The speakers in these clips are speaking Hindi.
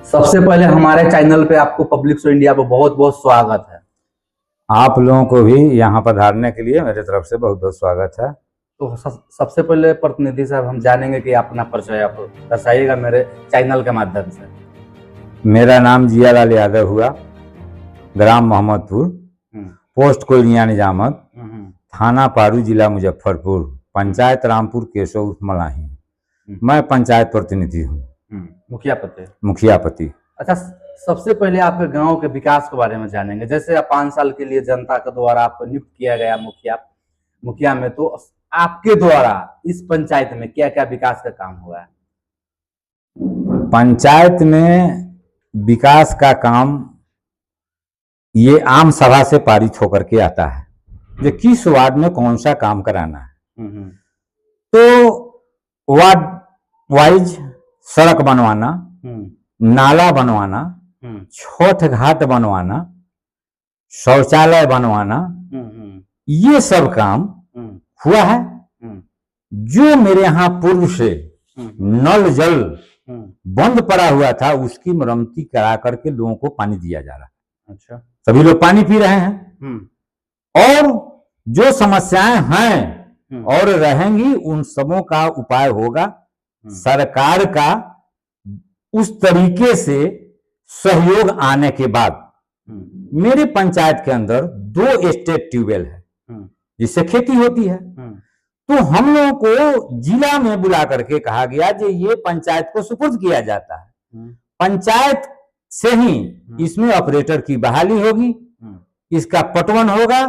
सबसे पहले हमारे चैनल पे आपको पब्लिक शो इंडिया पे बहुत बहुत स्वागत है। आप लोगों को भी यहाँ पधारने के लिए मेरे तरफ से बहुत बहुत स्वागत है। तो सबसे पहले प्रतिनिधि साहब हम जानेंगे कि अपना परिचय आप दर्शाइएगा मेरे चैनल के माध्यम से। मेरा नाम जियालाल यादव हुआ, ग्राम मोहम्मदपुर, पोस्ट कोइनिया निजामत, थाना पारू, जिला मुजफ्फरपुर, पंचायत रामपुर केशव मलाही। मैं पंचायत प्रतिनिधि हूँ, मुखिया पति। अच्छा, सबसे पहले आपके गांव के विकास के बारे में जानेंगे। जैसे आप 5 साल के लिए जनता के द्वारा आपको नियुक्त किया गया मुखिया में, तो आपके द्वारा इस पंचायत में क्या क्या विकास का काम हुआ है? पंचायत में विकास का काम ये आम सभा से पारित होकर के आता है, जो किस वार्ड में कौन सा काम कराना है। तो वार्ड वाइज सड़क बनवाना, नाला बनवाना, छठ घाट बनवाना, शौचालय बनवाना, ये सब काम हुआ है। जो मेरे यहाँ पूर्व से नल जल बंद पड़ा हुआ था, उसकी मरम्मती करा करके लोगों को पानी दिया जा रहा है। अच्छा, सभी लोग पानी पी रहे हैं। और जो समस्याएं हैं और रहेंगी, उन सबों का उपाय होगा। सरकार का उस तरीके से सहयोग आने के बाद मेरे पंचायत के अंदर 2 स्टेट ट्यूबवेल है, जिससे खेती होती है। तो हम लोगों को जिला में बुला करके कहा गया कि ये पंचायत को सुपुर्द किया जाता है। पंचायत से ही इसमें ऑपरेटर की बहाली होगी, इसका पटवन होगा,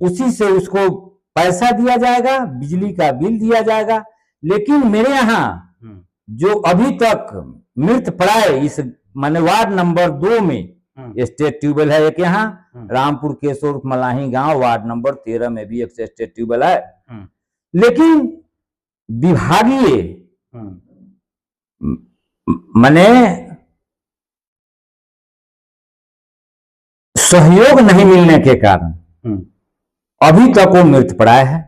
उसी से उसको पैसा दिया जाएगा, बिजली का बिल दिया जाएगा। लेकिन मेरे यहाँ जो अभी तक मृत प्राय इस माने वार्ड नंबर 2 में स्टेट ट्यूबवेल है एक, यहाँ रामपुर केशव मलाही गांव वार्ड नंबर 13 में भी एक स्टेट ट्यूबवेल है। लेकिन विभागीय माने सहयोग नहीं मिलने के कारण अभी तक वो मृत प्राय है।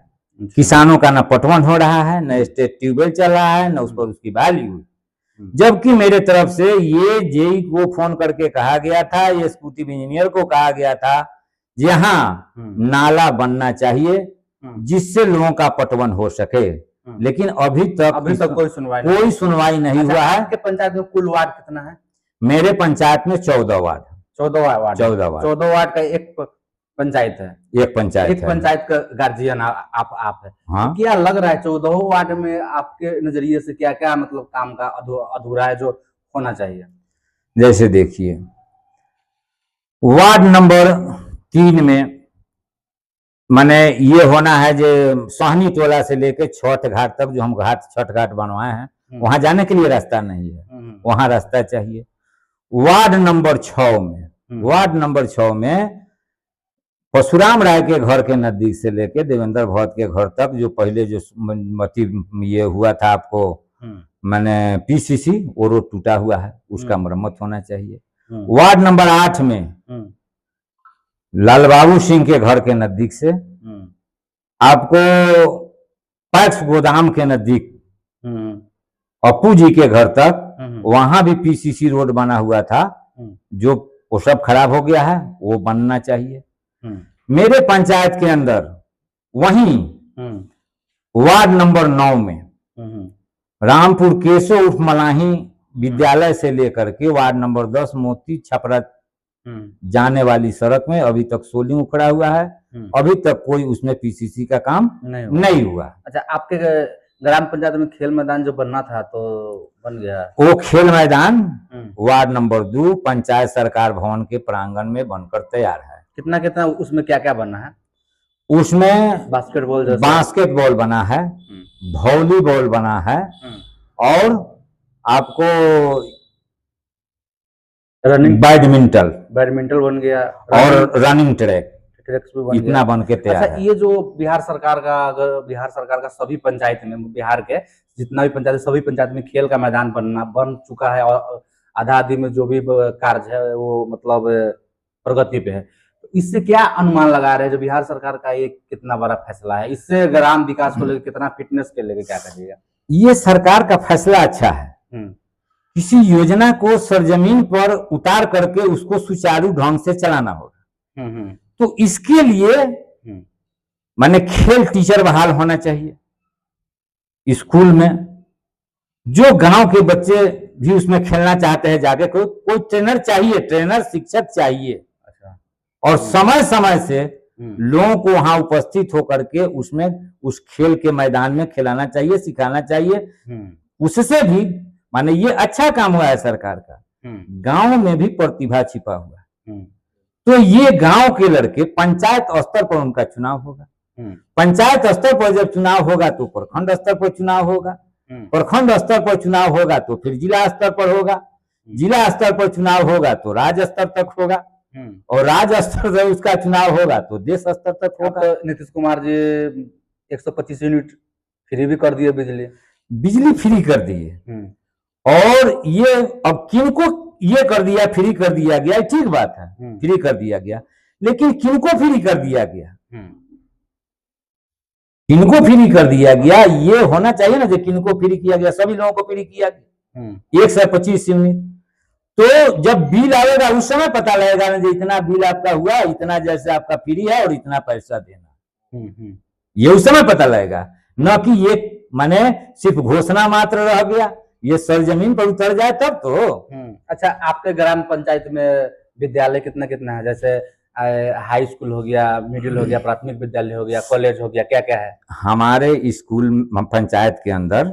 किसानों का न पटवन हो रहा है, न स्टेट ट्यूबवेल चल रहा है, न उस पर उसकी बहाली हुई। जबकि मेरे तरफ से ये जेई को फोन करके कहा गया था, ये एग्जीक्यूटिव इंजीनियर को कहा गया था, यहाँ नाला बनना चाहिए जिससे लोगों का पटवन हो सके। लेकिन अभी तक कोई सुनवाई नहीं हुआ है। आपके पंचायत में कुल वार्ड कितना है? मेरे पंचायत में 14 वार्ड। 14 वार्ड का एक पंचायत है। एक पंचायत का गार्जियन आप है। हाँ? तो क्या लग रहा है 14 वार्ड में आपके नजरिए से क्या क्या मतलब काम का अधूरा है जो होना चाहिए? जैसे देखिए, वार्ड नंबर 3 में माने ये होना है जो सोहनी टोला से लेके छठ घाट तक, जो हम छठ घाट बनवाए हैं, वहां जाने के लिए रास्ता नहीं है, वहां रास्ता चाहिए। वार्ड नंबर 6 में परशुराम राय के घर के नजदीक से लेके देवेंद्र भगत के घर तक, जो पहले जो ये हुआ था आपको मैंने पीसीसी, वो रोड टूटा हुआ है, उसका मरम्मत होना चाहिए। वार्ड नंबर 8 में लाल बाबू सिंह के घर के नजदीक से आपको पैक्स गोदाम के नजदीक अप्पू जी के घर तक, वहां भी पीसीसी रोड बना हुआ था, जो वो सब खराब हो गया है, वो बनना चाहिए। मेरे पंचायत के अंदर वहीं वार्ड नंबर 9 में रामपुर केशव उर्फ मलाही विद्यालय से लेकर के वार्ड नंबर 10 मोती छपरा जाने वाली सड़क में अभी तक सोलिंग उखड़ा हुआ है। अभी तक कोई उसमें पीसीसी का काम नहीं हुआ। अच्छा, आपके ग्राम पंचायत में खेल मैदान जो बनना था तो बन गया? वो खेल मैदान वार्ड नंबर 2 पंचायत सरकार भवन के प्रांगण में बनकर तैयार है। कितना उसमें क्या क्या बना है? उसमें बास्केटबॉल बना है, वॉलीबॉल बना है, और आपको बैडमिंटन बन गया, और रनिंग ट्रैक भी बन इतना बन के तैयार है। ये जो बिहार सरकार का सभी पंचायत में, बिहार के जितना भी पंचायत, सभी पंचायत में खेल का मैदान बन चुका है, और आधा आधी में जो भी कार्य है वो मतलब प्रगति पे है। तो इससे क्या अनुमान लगा रहे हैं जो बिहार सरकार का ये कितना बड़ा फैसला है, इससे ग्राम विकास को लेकर कितना फिटनेस के लेकर क्या करिएगा? ये सरकार का फैसला अच्छा है किसी योजना को सरजमीन पर उतार करके उसको सुचारू ढंग से चलाना होगा। तो इसके लिए माने खेल टीचर बहाल होना चाहिए स्कूल में। जो गांव के बच्चे भी उसमें खेलना चाहते हैं जाके कोई ट्रेनर चाहिए, ट्रेनर शिक्षक चाहिए। अच्छा। और समय समय से लोगों को वहां उपस्थित होकर के उसमें उस खेल के मैदान में खिलाना चाहिए, सिखाना चाहिए। उससे भी माने ये अच्छा काम हुआ है सरकार का, गांव में भी प्रतिभा छिपा हुआ है। तो ये गांव के लड़के पंचायत स्तर पर उनका चुनाव होगा, पंचायत स्तर पर जब चुनाव होगा तो प्रखंड स्तर पर चुनाव होगा, प्रखंड स्तर पर चुनाव होगा तो फिर जिला स्तर पर होगा, जिला स्तर पर चुनाव होगा तो राज्य स्तर तक होगा, और राज्य स्तर से उसका चुनाव होगा तो देश स्तर तक होगा। नीतीश कुमार जी 125 यूनिट फ्री भी कर दिए, बिजली फ्री कर दिए। और ये अब किनको ये कर दिया, फ्री कर दिया गया, ठीक बात है, फ्री कर दिया गया, लेकिन किनको फ्री कर दिया गया, किनको फ्री कर दिया गया ये होना चाहिए ना। जो किनको फ्री किया गया, सभी लोगों को फ्री किया गया 125 यूनिट। तो जब बिल आएगा उस समय पता लगेगा ना, इतना बिल आपका हुआ, इतना जैसे आपका फ्री है और इतना पैसा देना, ये उस समय पता लगेगा। न कि ये माने सिर्फ घोषणा मात्र रह गया, ये सरजमीन पर उतर जाए तब तो। अच्छा, आपके ग्राम पंचायत में विद्यालय कितना कितना है? जैसे हाई स्कूल हो गया, मिडिल हो गया, प्राथमिक विद्यालय हो गया, कॉलेज हो गया, क्या क्या है? हमारे स्कूल पंचायत के अंदर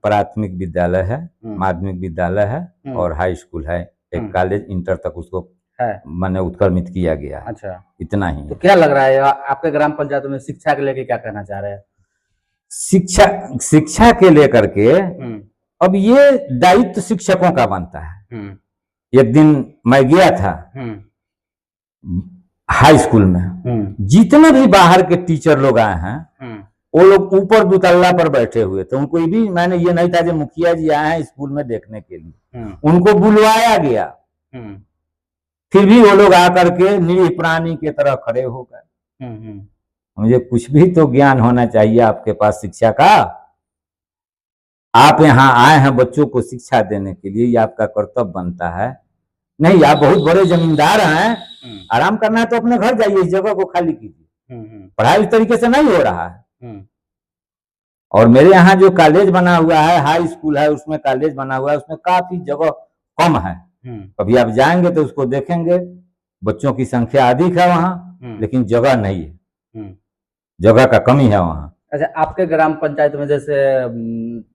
प्राथमिक विद्यालय है, माध्यमिक विद्यालय है और हाई स्कूल है, एक कॉलेज इंटर तक उसको मैंने उत्क्रमित किया गया। अच्छा, इतना ही। तो क्या लग रहा है आपके ग्राम पंचायत में शिक्षा के लेके क्या कहना चाह रहे हैं? शिक्षा के लेकर के अब ये दायित्व शिक्षकों का बनता है। एक दिन मैं गया था हाई स्कूल में, जितने भी बाहर के टीचर लोग आए हैं वो लोग ऊपर दुतल्ला पर बैठे हुए थे। उनको भी मैंने ये नहीं था जो मुखिया जी आए हैं स्कूल में देखने के लिए, उनको बुलवाया गया, फिर भी वो लोग आकर के निरीह प्राणी की तरह खड़े हो गए। मुझे कुछ भी तो ज्ञान होना चाहिए आपके पास शिक्षा का। आप यहाँ आए हैं बच्चों को शिक्षा देने के लिए, ये आपका कर्तव्य बनता है। नहीं, आप बहुत बड़े जमींदार हैं, आराम करना है तो अपने घर जाइए, इस जगह को खाली कीजिए। पढ़ाई इस तरीके से नहीं हो रहा है। और मेरे यहाँ जो कॉलेज बना हुआ है, हाई स्कूल है, उसमें कॉलेज बना हुआ है, उसमें काफी जगह कम है। कभी आप जाएंगे तो उसको देखेंगे, बच्चों की संख्या अधिक है वहाँ, लेकिन जगह नहीं है, जगह का कमी है वहाँ। अच्छा, आपके ग्राम पंचायत में जैसे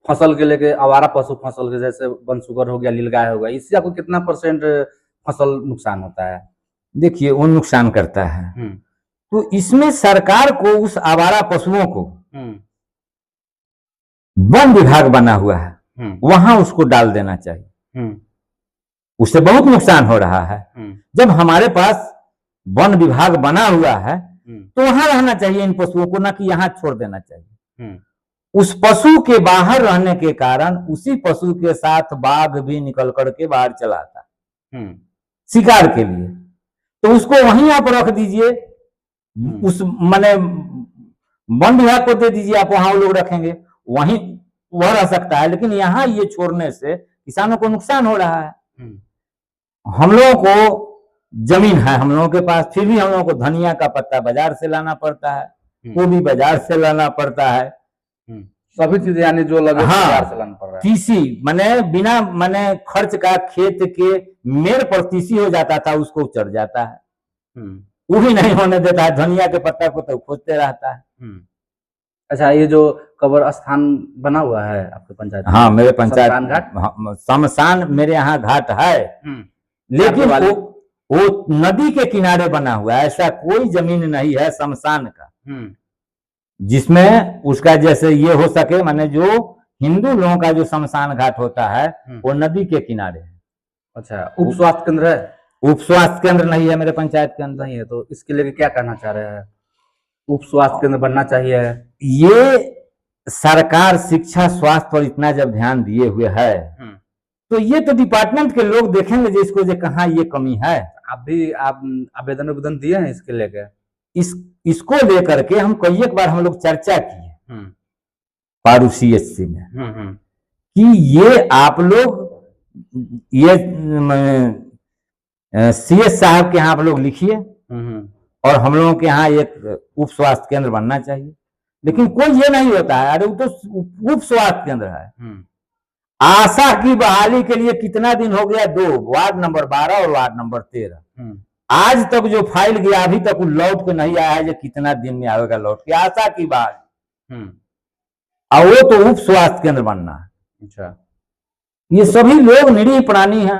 फसल के लेके आवारा पशु फसल के जैसे बनसुगर हो गया, नीलगाय हो गया, इससे आपको कितना % फसल नुकसान होता है? देखिए, वो नुकसान करता है, तो इसमें सरकार को उस आवारा पशुओं को वन विभाग बना हुआ है, वहां उसको डाल देना चाहिए। उससे बहुत नुकसान हो रहा है। जब हमारे पास वन विभाग बना हुआ है तो वहां रहना चाहिए इन पशुओं को, ना कि यहाँ छोड़ देना चाहिए। उस पशु के बाहर रहने के कारण उसी पशु के साथ बाघ भी निकल करके बाहर चला आता शिकार के लिए, तो उसको वहीं आप रख दीजिए, उस माने वन विभाग को दे दीजिए, आप वहां लोग रखेंगे, वहीं वह रह सकता है। लेकिन यहाँ ये छोड़ने से किसानों को नुकसान हो रहा है। हम लोगों को जमीन है हम लोगों के पास, फिर भी हम लोगों को धनिया का पत्ता बाजार से लाना पड़ता है, गोभी बाजार से लाना पड़ता है, सभी चीजें यानी जो लगे बाजार से लाना पड़ रहा है। तीसी माने बिना माने खर्च का खेत के मेर पर तीसी हो जाता था, उसको चढ़ जाता है, वो भी नहीं होने देता है, धनिया के पत्ता को तो खोजते रहता है। अच्छा, ये जो कब्र स्थान बना हुआ है आपके पंचायत? हाँ, मेरे पंचायत शमशान मेरे यहाँ घाट है, लेकिन वो नदी के किनारे बना हुआ है। ऐसा कोई जमीन नहीं है शमशान का जिसमें उसका जैसे ये हो सके, माने जो हिंदू लोगों का जो शमशान घाट होता है वो नदी के किनारे है। अच्छा, उप स्वास्थ्य केंद्र है? उप स्वास्थ्य केंद्र नहीं है मेरे पंचायत के अंदर। नहीं है, तो इसके लिए क्या कहना चाह रहे हैं? उप स्वास्थ्य केंद्र बनना चाहिए। ये सरकार शिक्षा स्वास्थ्य पर इतना जब ध्यान दिए हुए है तो ये तो डिपार्टमेंट के लोग देखेंगे जिसको जो कहाँ ये कमी है। आप आवेदन दिए हैं इसके लेकर? इसको लेकर के हम कई एक बार हम लोग चर्चा किए पारू CHC में कि ये आप लोग ये CS साहब के यहाँ आप लोग लिखिए और हम लोगों के यहाँ एक उप स्वास्थ्य केंद्र बनना चाहिए, लेकिन कोई ये नहीं होता है। अरे वो तो उप स्वास्थ्य केंद्र है। आशा की बहाली के लिए कितना दिन हो गया, 2 वार्ड नंबर 12 और वार्ड नंबर 13, आज तक जो फाइल गया अभी तक वो लौट के नहीं आया है। जो कितना दिन में आएगा लौट के, आशा की बहाली, और वो तो उप स्वास्थ्य केंद्र बनना है। अच्छा, ये सभी लोग निरीह प्राणी हैं।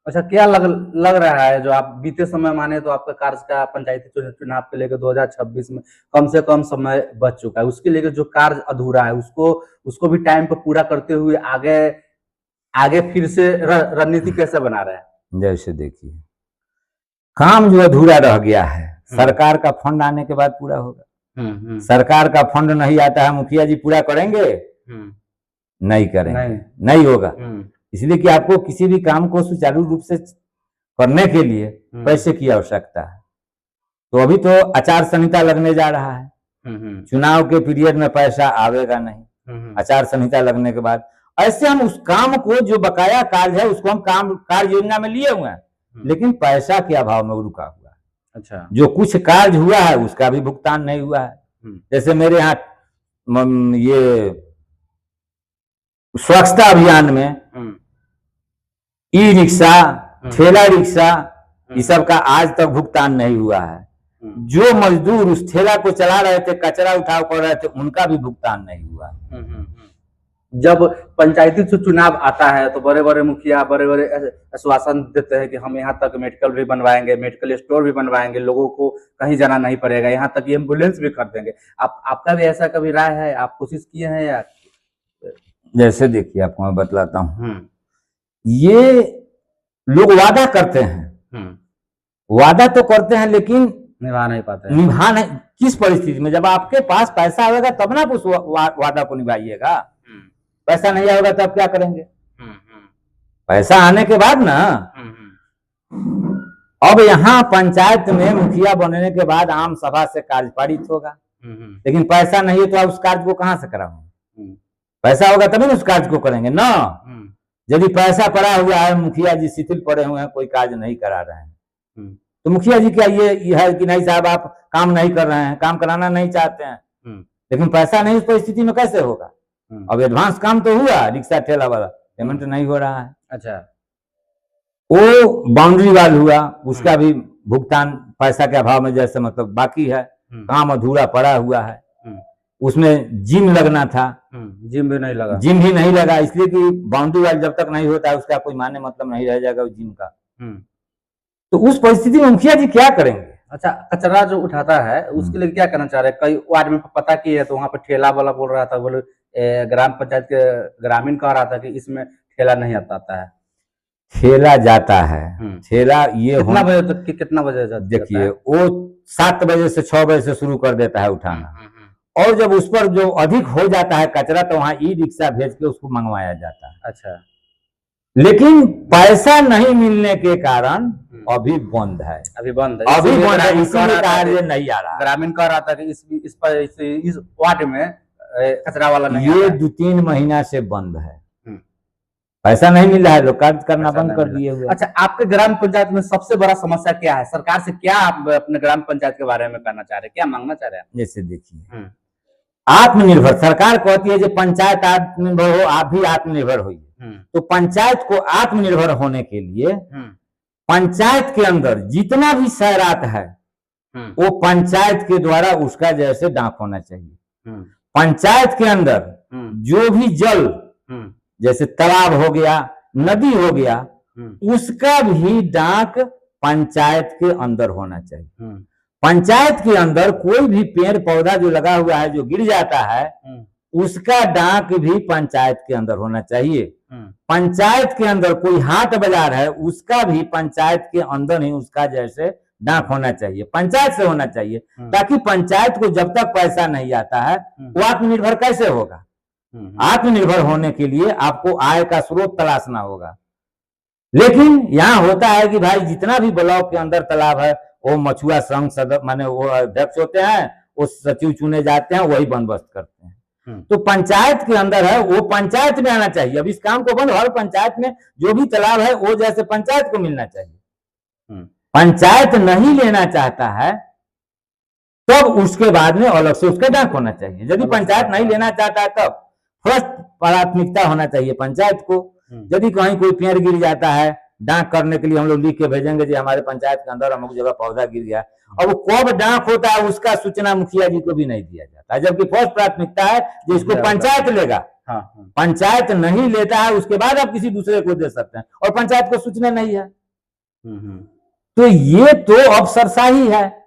अच्छा, क्या लग रहा है जो आप बीते समय माने तो आपका कार्य का पंचायती चुनाव के लेकर 2026 में कम से कम समय बच चुका है, उसके लेकर जो कार्य अधूरा है उसको भी टाइम पर पूरा करते हुए आगे फिर से रणनीति कैसे बना रहे हैं? जैसे देखिए, काम जो अधूरा रह गया है सरकार का फंड आने के बाद पूरा होगा। सरकार का फंड नहीं आता है, मुखिया जी पूरा करेंगे? नहीं करेंगे, नहीं होगा। इसलिए कि आपको किसी भी काम को सुचारू रूप से करने के लिए पैसे की आवश्यकता है। तो अभी तो आचार संहिता लगने जा रहा है, चुनाव के पीरियड में पैसा आवेगा नहीं, आचार संहिता लगने के बाद। ऐसे हम उस काम को जो बकाया कार्य है उसको हम कार्य योजना में लिए हुए हैं, लेकिन पैसा के अभाव में रुका हुआ है। अच्छा, जो कुछ कार्य हुआ है उसका भी भुगतान नहीं हुआ है। जैसे मेरे यहाँ ये स्वच्छता अभियान में ई रिक्शा, ठेला रिक्शा, इस सब का आज तक भुगतान नहीं हुआ है। जो मजदूर उस ठेला को चला रहे थे, कचरा उठाव कर रहे थे, उनका भी भुगतान नहीं हुआ। जब पंचायती चुनाव आता है तो बड़े बड़े मुखिया बड़े बड़े आश्वासन देते हैं कि हम यहाँ तक मेडिकल भी बनवाएंगे, मेडिकल स्टोर भी बनवाएंगे, लोगों को कहीं जाना नहीं पड़ेगा, यहाँ तक एम्बुलेंस भी कर देंगे। आपका भी ऐसा कभी राय है? आप कोशिश किए हैं या? जैसे देखिए, आपको मैं बतलाता हूँ, ये लोग वादा करते हैं, वादा तो करते हैं लेकिन निभा नहीं पाते। निभा नहीं, किस परिस्थिति में? जब आपके पास पैसा आएगा तब ना आप उस वादा को निभाइएगा। पैसा नहीं आएगा तब क्या करेंगे? पैसा आने के बाद ना। अब यहाँ पंचायत में मुखिया बनने के बाद आम सभा से कार्य पारित होगा, लेकिन पैसा नहीं है तो आप उस कार्य को कहाँ से कराएंगे? पैसा होगा तभी ना उस कार्य को करेंगे ना। यदि पैसा पड़ा हुआ है, मुखिया जी शिथिल पड़े हुए हैं, कोई कार्य नहीं करा रहे हैं, तो मुखिया जी क्या ये है कि नहीं साहब आप काम नहीं कर रहे हैं, काम कराना नहीं चाहते हैं, लेकिन पैसा नहीं, उस परिस्थिति में कैसे होगा? अब एडवांस काम तो हुआ, रिक्शा ठेला वाला पेमेंट नहीं हो रहा है। अच्छा, वो बाउंड्री वाल हुआ, उसका भी भुगतान पैसा के अभाव में जैसे मतलब बाकी है, काम अधूरा पड़ा हुआ है। उसमें जिम लगना था, जिम भी नहीं लगा, जिम भी नहीं लगा, इसलिए कि बाउंड्री वाल जब तक नहीं होता है उसका कोई माने मतलब नहीं रह जाएगा उस जिम का। तो उस परिस्थिति में मुखिया जी क्या करेंगे? अच्छा, कचरा जो उठाता है उसके लिए क्या करना चाह रहे हैं? कई वार्ड में पता की है तो वहाँ पे ठेला वाला बोल रहा था, बोले ग्राम पंचायत के ग्रामीण कह रहा था कि इसमें ठेला नहीं आता है। ठेला जाता है, ठेला ये कितना बजे तक, कितना बजे? देखिए, वो 7 बजे से 6 बजे से शुरू कर देता है उठाना, और जब उस पर जो अधिक हो जाता है कचरा तो वहां ई रिक्शा भेज के उसको मंगवाया जाता है। अच्छा, लेकिन पैसा नहीं मिलने के कारण अभी बंद है, अभी बंद है, इसीलिए कार्य नहीं आ रहा। ग्रामीण कह रहा था कि इस वार्ड में कचरा वाला नहीं, ये 2-3 महीना से बंद है, पैसा नहीं मिल रहा है, लोग कार्य करना बंद कर दिए हुए। अच्छा, आपके ग्राम पंचायत में सबसे बड़ा समस्या क्या है? सरकार से क्या आप अपने ग्राम पंचायत के बारे में कहना चाह रहे हैं, क्या मांगना चाह रहे हैं? जैसे देखिए, आत्मनिर्भर सरकार कहती है, जो पंचायत आत्मनिर्भर हो, आप भी आत्मनिर्भर होइए। तो पंचायत को आत्मनिर्भर होने के लिए पंचायत के अंदर जितना भी शहरात है वो पंचायत के द्वारा उसका जैसे डाक होना चाहिए। पंचायत के अंदर जो भी जल, जैसे तालाब हो गया, नदी हो गया, उसका भी डाक पंचायत के अंदर होना चाहिए। पंचायत के अंदर कोई भी पेड़ पौधा जो लगा हुआ है जो गिर जाता है उसका डाक भी पंचायत के अंदर होना चाहिए। पंचायत के अंदर कोई हाट बाजार है उसका भी पंचायत के अंदर ही उसका जैसे डाक होना चाहिए, पंचायत से होना चाहिए, ताकि पंचायत को जब तक पैसा नहीं आता है वो आत्मनिर्भर कैसे होगा? आत्मनिर्भर होने के लिए आपको आय का स्रोत तलाशना होगा। लेकिन यहाँ होता है कि भाई जितना भी ब्लॉक के अंदर तालाब है वो मछुआ संघ सदस्य माने वो अध्यक्ष होते हैं, वो सचिव चुने जाते हैं, वही बंदोबस्त करते हैं। तो पंचायत के अंदर है वो पंचायत में आना चाहिए। अब इस काम को बंद, हर पंचायत में जो भी तालाब है वो जैसे पंचायत को मिलना चाहिए। पंचायत नहीं लेना चाहता है तब उसके बाद में अलग से उसका डाक होना चाहिए। यदि पंचायत नहीं लेना चाहता है तब फर्स्ट प्राथमिकता होना चाहिए पंचायत को। यदि कहीं कोई पेड़ गिर जाता है, डाक करने के लिए हम लोग लिख के भेजेंगे जी हमारे पंचायत के अंदर अमुक जगह पौधा गिर गया, और वो कब डाक होता है उसका सूचना मुखिया जी को भी नहीं दिया जाता, जबकि फर्स्ट प्राथमिकता है जिसको पंचायत लेगा। पंचायत नहीं लेता है उसके बाद आप किसी दूसरे को दे सकते हैं, और पंचायत को सूचना नहीं है। तो ये तो अफसरशाही है।